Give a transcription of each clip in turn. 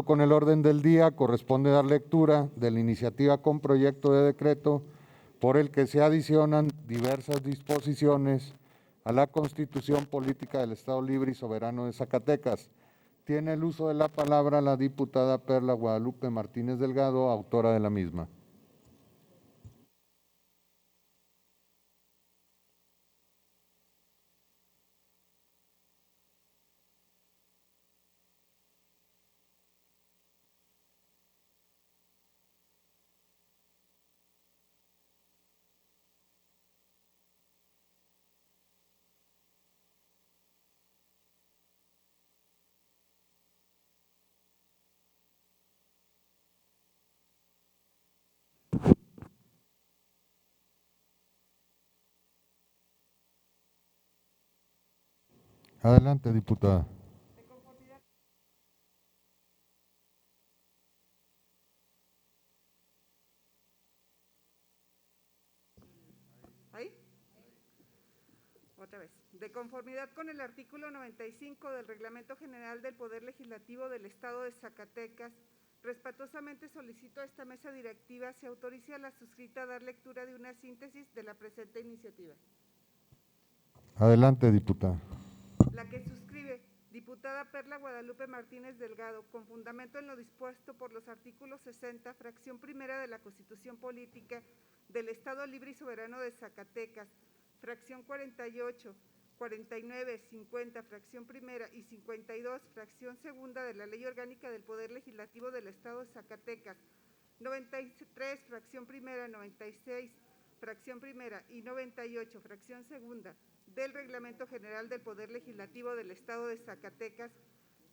Con el orden del día, corresponde dar lectura de la iniciativa con proyecto de decreto por el que se adicionan diversas disposiciones a la Constitución Política del Estado Libre y Soberano de Zacatecas. Tiene el uso de la palabra la diputada Perla Guadalupe Martínez Delgado, autora de la misma. Adelante, diputada. ¿Ahí? Otra vez. De conformidad con el artículo 95 del Reglamento General del Poder Legislativo del Estado de Zacatecas, respetuosamente solicito a esta mesa directiva se autorice a la suscrita a dar lectura de una síntesis de la presente iniciativa. Adelante, diputada. La que suscribe, diputada Perla Guadalupe Martínez Delgado, con fundamento en lo dispuesto por los artículos 60, fracción primera de la Constitución Política del Estado Libre y Soberano de Zacatecas, fracción 48, 49, 50, fracción primera y 52, fracción segunda de la Ley Orgánica del Poder Legislativo del Estado de Zacatecas, 93, fracción primera, 96, fracción primera y 98, fracción segunda del Reglamento General del Poder Legislativo del Estado de Zacatecas,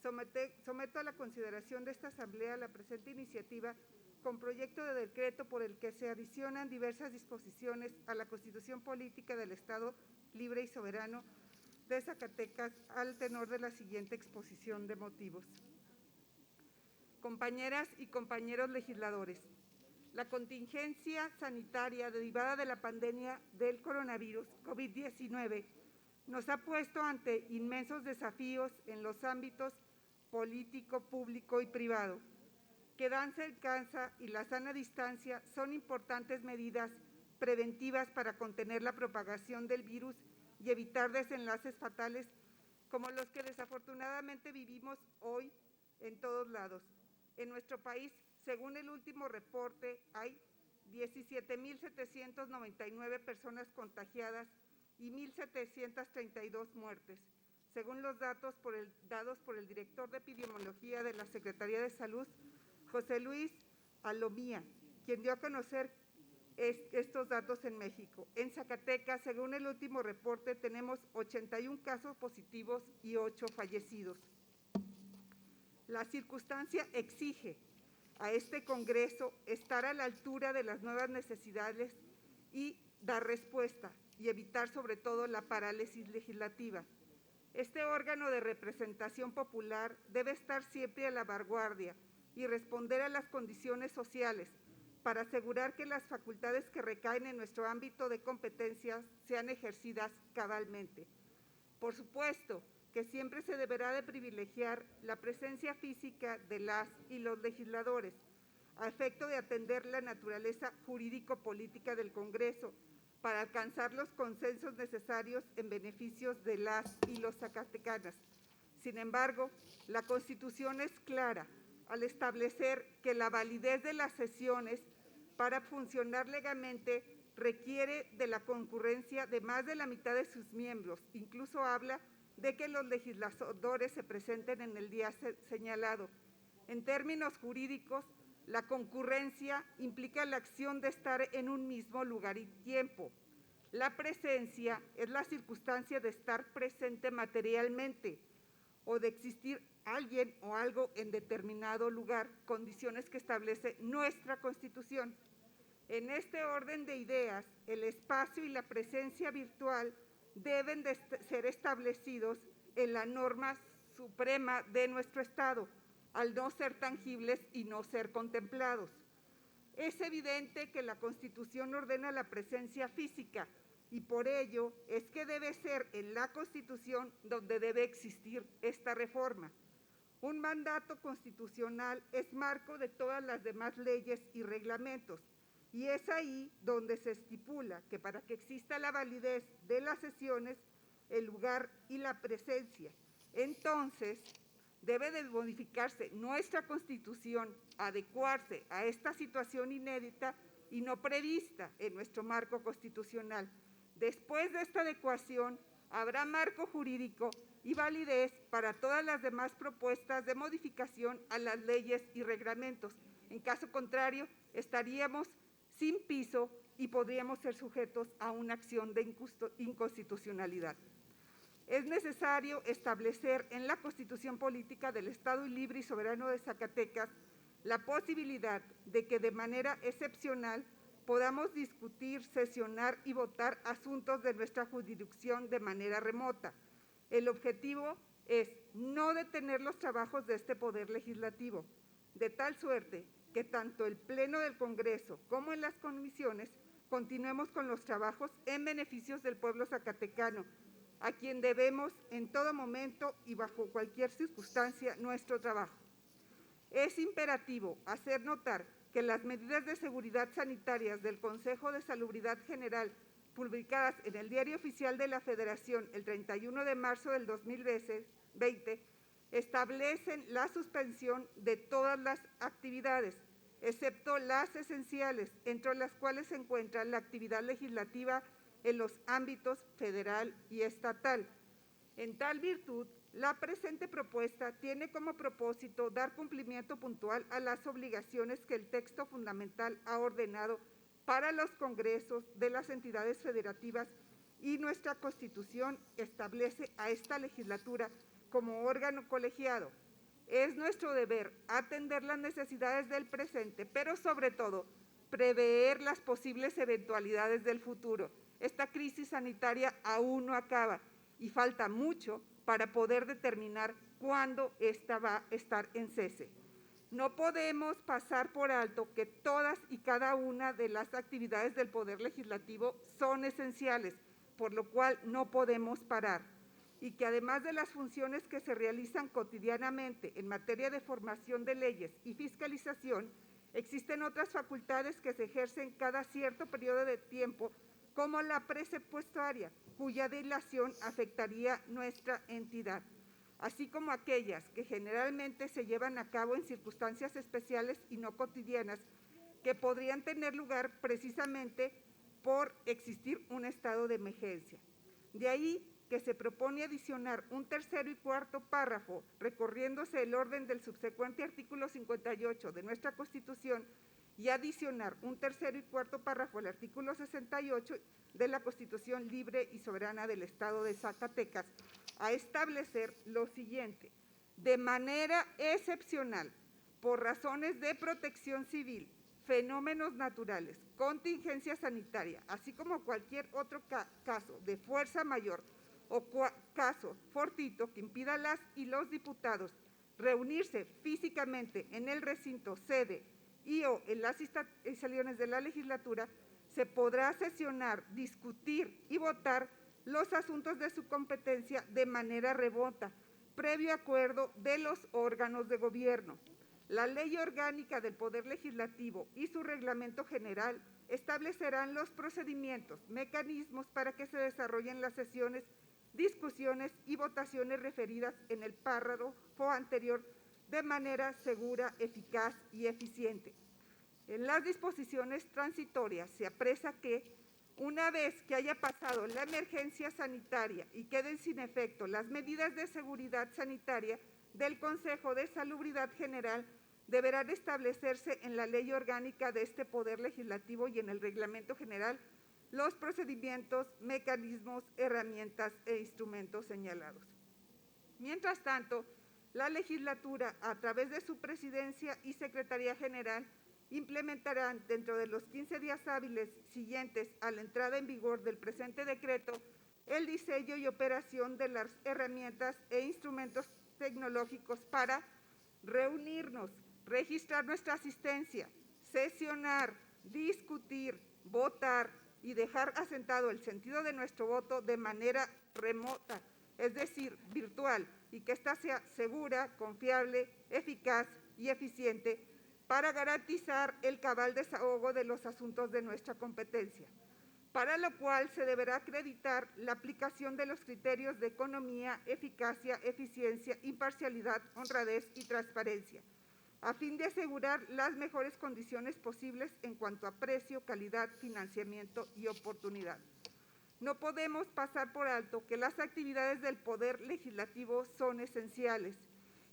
someto a la consideración de esta Asamblea la presente iniciativa con proyecto de decreto por el que se adicionan diversas disposiciones a la Constitución Política del Estado Libre y Soberano de Zacatecas al tenor de la siguiente exposición de motivos. Compañeras y compañeros legisladores, la contingencia sanitaria derivada de la pandemia del coronavirus COVID-19 nos ha puesto ante inmensos desafíos en los ámbitos político, público y privado. Quedarse en casa y la sana distancia son importantes medidas preventivas para contener la propagación del virus y evitar desenlaces fatales como los que desafortunadamente vivimos hoy en todos lados. En nuestro país, según el último reporte, hay 17.799 personas contagiadas y 1.732 muertes, según los datos dados por el director de epidemiología de la Secretaría de Salud, José Luis Alomía, quien dio a conocer estos datos en México. En Zacatecas, según el último reporte, tenemos 81 casos positivos y 8 fallecidos. La circunstancia exige a este Congreso estar a la altura de las nuevas necesidades y dar respuesta y evitar sobre todo la parálisis legislativa. Este órgano de representación popular debe estar siempre a la vanguardia y responder a las condiciones sociales para asegurar que las facultades que recaen en nuestro ámbito de competencias sean ejercidas cabalmente. Por supuesto que siempre se deberá de privilegiar la presencia física de las y los legisladores, a efecto de atender la naturaleza jurídico-política del Congreso para alcanzar los consensos necesarios en beneficio de las y los zacatecanas. Sin embargo, la Constitución es clara al establecer que la validez de las sesiones para funcionar legalmente requiere de la concurrencia de más de la mitad de sus miembros. Incluso habla de que los legisladores se presenten en el día señalado. En términos jurídicos, la concurrencia implica la acción de estar en un mismo lugar y tiempo. La presencia es la circunstancia de estar presente materialmente o de existir alguien o algo en determinado lugar, condiciones que establece nuestra Constitución. En este orden de ideas, el espacio y la presencia virtual deben de ser establecidos en la norma suprema de nuestro Estado, al no ser tangibles y no ser contemplados. Es evidente que la Constitución ordena la presencia física y por ello es que debe ser en la Constitución donde debe existir esta reforma. Un mandato constitucional es marco de todas las demás leyes y reglamentos, y es ahí donde se estipula que para que exista la validez de las sesiones, el lugar y la presencia, entonces debe de modificarse nuestra Constitución, adecuarse a esta situación inédita y no prevista en nuestro marco constitucional. Después de esta adecuación, habrá marco jurídico y validez para todas las demás propuestas de modificación a las leyes y reglamentos. En caso contrario, estaríamos sin piso y podríamos ser sujetos a una acción de inconstitucionalidad. Es necesario establecer en la Constitución Política del Estado Libre y Soberano de Zacatecas la posibilidad de que de manera excepcional podamos discutir, sesionar y votar asuntos de nuestra jurisdicción de manera remota. El objetivo es no detener los trabajos de este Poder Legislativo, de tal suerte que tanto el Pleno del Congreso como en las comisiones continuemos con los trabajos en beneficio del pueblo zacatecano, a quien debemos en todo momento y bajo cualquier circunstancia nuestro trabajo. Es imperativo hacer notar que las medidas de seguridad sanitarias del Consejo de Salubridad General, publicadas en el Diario Oficial de la Federación el 31 de marzo del 2020, establecen la suspensión de todas las actividades, excepto las esenciales, entre las cuales se encuentra la actividad legislativa en los ámbitos federal y estatal. En tal virtud, la presente propuesta tiene como propósito dar cumplimiento puntual a las obligaciones que el texto fundamental ha ordenado para los congresos de las entidades federativas y nuestra Constitución establece a esta legislatura como órgano colegiado. Es nuestro deber atender las necesidades del presente, pero sobre todo prever las posibles eventualidades del futuro. Esta crisis sanitaria aún no acaba y falta mucho para poder determinar cuándo esta va a estar en cese. No podemos pasar por alto que todas y cada una de las actividades del Poder Legislativo son esenciales, por lo cual no podemos parar, y que además de las funciones que se realizan cotidianamente en materia de formación de leyes y fiscalización, existen otras facultades que se ejercen cada cierto periodo de tiempo, como la presupuestaria, cuya dilación afectaría nuestra entidad, así como aquellas que generalmente se llevan a cabo en circunstancias especiales y no cotidianas, que podrían tener lugar precisamente por existir un estado de emergencia. De ahí que se propone adicionar un tercero y cuarto párrafo, recorriéndose el orden del subsecuente artículo 58 de nuestra Constitución, y adicionar un tercero y cuarto párrafo al artículo 68 de la Constitución Libre y Soberana del Estado de Zacatecas, a establecer lo siguiente: de manera excepcional, por razones de protección civil, fenómenos naturales, contingencia sanitaria, así como cualquier otro caso de fuerza mayor o caso fortuito que impida a las y los diputados reunirse físicamente en el recinto sede y o en las instalaciones de la legislatura, se podrá sesionar, discutir y votar los asuntos de su competencia de manera remota, previo acuerdo de los órganos de gobierno. La Ley Orgánica del Poder Legislativo y su Reglamento General establecerán los procedimientos, mecanismos para que se desarrollen las sesiones, discusiones y votaciones referidas en el párrafo anterior de manera segura, eficaz y eficiente. En las disposiciones transitorias se apresa que, una vez que haya pasado la emergencia sanitaria y queden sin efecto las medidas de seguridad sanitaria del Consejo de Salubridad General, deberán establecerse en la ley orgánica de este Poder Legislativo y en el Reglamento General los procedimientos, mecanismos, herramientas e instrumentos señalados. Mientras tanto, la legislatura, a través de su presidencia y secretaría general, implementarán dentro de los 15 días hábiles siguientes a la entrada en vigor del presente decreto el diseño y operación de las herramientas e instrumentos tecnológicos para reunirnos, registrar nuestra asistencia, sesionar, discutir, votar y dejar asentado el sentido de nuestro voto de manera remota, es decir, virtual, y que ésta sea segura, confiable, eficaz y eficiente para garantizar el cabal desahogo de los asuntos de nuestra competencia, para lo cual se deberá acreditar la aplicación de los criterios de economía, eficacia, eficiencia, imparcialidad, honradez y transparencia, a fin de asegurar las mejores condiciones posibles en cuanto a precio, calidad, financiamiento y oportunidad. No podemos pasar por alto que las actividades del Poder Legislativo son esenciales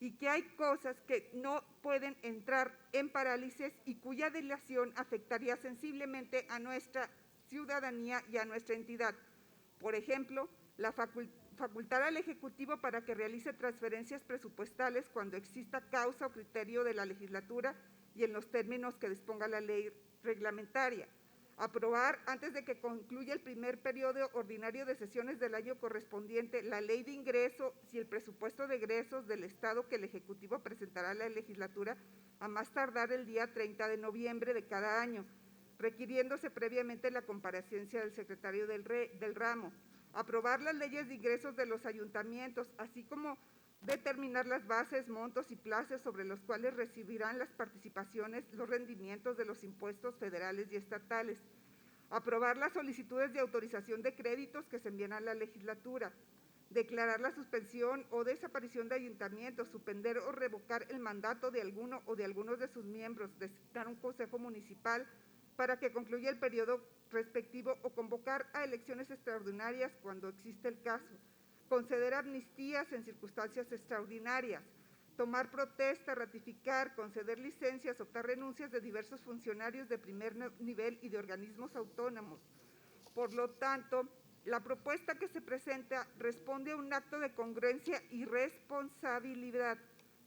y que hay cosas que no pueden entrar en parálisis y cuya dilación afectaría sensiblemente a nuestra ciudadanía y a nuestra entidad. Por ejemplo, la facultar al Ejecutivo para que realice transferencias presupuestales cuando exista causa o criterio de la legislatura y en los términos que disponga la ley reglamentaria. Aprobar, antes de que concluya el primer periodo ordinario de sesiones del año correspondiente, la ley de ingreso y el presupuesto de egresos del Estado que el Ejecutivo presentará a la legislatura a más tardar el día 30 de noviembre de cada año, requiriéndose previamente la comparecencia del secretario del ramo. Aprobar las leyes de ingresos de los ayuntamientos, así como determinar las bases, montos y plazos sobre los cuales recibirán las participaciones, los rendimientos de los impuestos federales y estatales. Aprobar las solicitudes de autorización de créditos que se envían a la legislatura. Declarar la suspensión o desaparición de ayuntamientos, suspender o revocar el mandato de alguno o de algunos de sus miembros, designar un consejo municipal para que concluya el periodo respectivo o convocar a elecciones extraordinarias cuando existe el caso. Conceder amnistías en circunstancias extraordinarias, tomar protesta, ratificar, conceder licencias, optar renuncias de diversos funcionarios de primer nivel y de organismos autónomos. Por lo tanto, la propuesta que se presenta responde a un acto de congruencia y responsabilidad.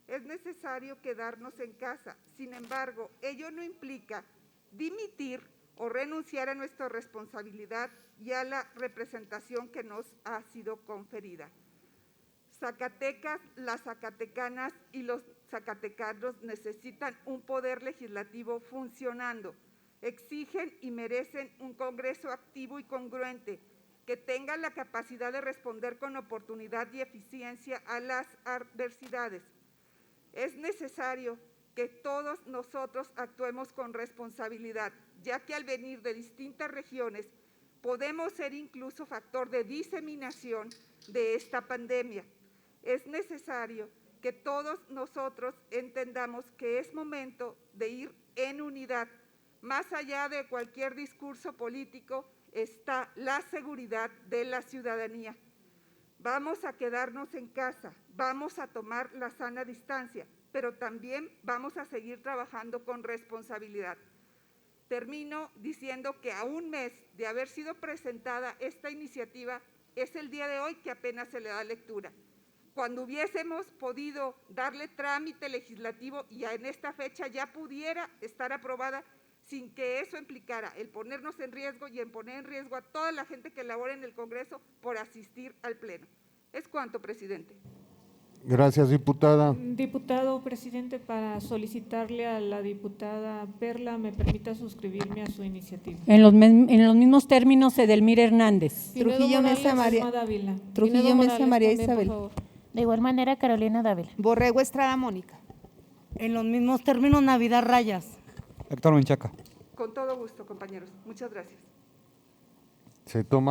Es necesario quedarnos en casa. Sin embargo, ello no implica dimitir o renunciar a nuestra responsabilidad y a la representación que nos ha sido conferida. Zacatecas, las zacatecanas y los zacatecanos necesitan un poder legislativo funcionando. Exigen y merecen un Congreso activo y congruente que tenga la capacidad de responder con oportunidad y eficiencia a las adversidades. Es necesario que todos nosotros actuemos con responsabilidad, ya que al venir de distintas regiones podemos ser incluso factor de diseminación de esta pandemia. Es necesario que todos nosotros entendamos que es momento de ir en unidad. Más allá de cualquier discurso político está la seguridad de la ciudadanía. Vamos a quedarnos en casa, vamos a tomar la sana distancia, pero también vamos a seguir trabajando con responsabilidad. Termino diciendo que a un mes de haber sido presentada esta iniciativa, es el día de hoy que apenas se le da lectura. Cuando hubiésemos podido darle trámite legislativo y en esta fecha ya pudiera estar aprobada sin que eso implicara el ponernos en riesgo y en poner en riesgo a toda la gente que labora en el Congreso por asistir al Pleno. Es cuanto, presidente. Gracias, diputada. Diputado presidente, para solicitarle a la diputada Perla me permita suscribirme a su iniciativa. En los mismos términos, Edelmira Hernández. Trujillo Mesa María. Trujillo Mesa María Isabel. De igual manera, Carolina Dávila. Borrego Estrada Mónica. En los mismos términos, Navidad Rayas. Héctor Menchaca. Con todo gusto, compañeros. Muchas gracias. Se toman